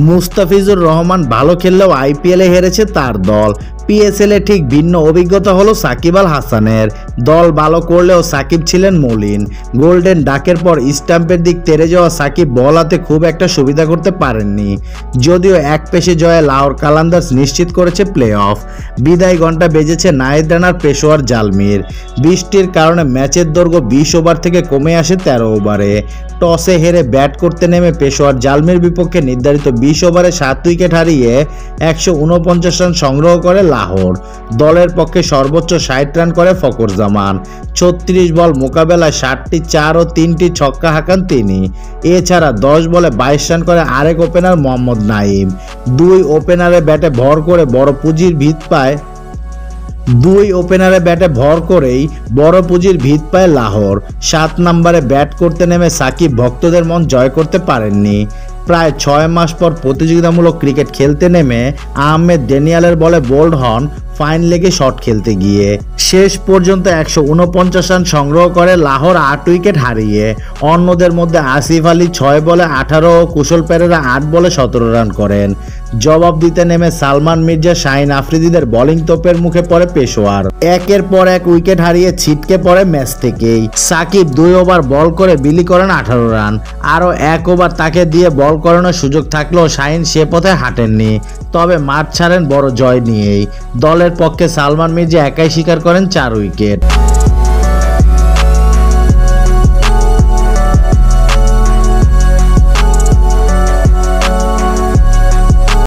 মুস্তাফিজুর রহমান ভালো খেললেও আইপিএলে হেরেছে তার দল। পিএসএল এ ঠিক ভিন্ন অভিজ্ঞতা হলো সাকিব আল হাসানের। দল ভালো করলেও সাকিব ছিলেন মলিন। গোল্ডেন ডাকের পর স্টাম্পের দিক তেড়ে যাওয়া সাকিব বল হাতে খুব একটা সুবিধা করতে পারেননি। যদিও এক পেশে জয়ে লাহোর কালান্দার্স নিশ্চিত করেছে প্লে অফ। বিদায় ঘন্টা বেজেছে নাহিদ রানার পেশোয়ার জালমির। বৃষ্টির কারণে ম্যাচের দৈর্ঘ্য 20 ওভার থেকে কমে আসে 13 ওভারে। টসে হেরে ব্যাট করতে নেমে পেশোয়ার জালমির বিপক্ষে নির্ধারিত 20 ওভারে 7 উইকেট হারিয়ে 149 রান সংগ্রহ করে লাহোর। দলের পক্ষে সর্বোচ্চ 60 রান করে ফকর জামান। 36 বল মোকাবেলায় 60টি 4 ও 3টি ছক্কা হাঁকান তিনি। এছাড়া 10 বলে 22 রান করে আরেক ওপেনার মোহাম্মদ নাইম। দুই ওপেনারে ব্যাটে ভর করেই বড় পুঁজির ভিত পায় লাহোর। 7 নম্বরে ব্যাট করতে নেমে সাকিব ভক্তদের মন জয় করতে পারেননি। প্রায় 6 মাস পর প্রতিযোগিতামূলক ক্রিকেট খেলতে নেমে আহমেদ ড্যানিয়েলের বলে বোল্ড হন ফাইন লেগে শট খেলতে গিয়ে। শেষ পর্যন্ত 149 রান সংগ্রহ করে লাহোর 8 উইকেট হারিয়ে। অন্যদের মধ্যে আসিফ আলী 6 বলে 18 ও কুশল পেরেরা 8 বলে 17 রান করেন। জবাব দিতে নেমে সালমান মির্জা, শাহিন আফ্রিদিদের বোলিং তোপের মুখে পড়ে পেশোয়ার। একের পর এক উইকেট হারিয়ে ছিটকে পড়ে ম্যাচ থেকেই। সাকিব 2 ওভার বল করে বিলি করেন 18 রান। আরও 1 ওভার তাকে দিয়ে বল করানোর সুযোগ থাকলেও শাহিন সে পথে হাঁটেননি। তবে মাঠ ছাড়েন বড় জয় নিয়েই। দলের পক্ষে সালমান মির্জা একাই শিকার করেন 4 উইকেট।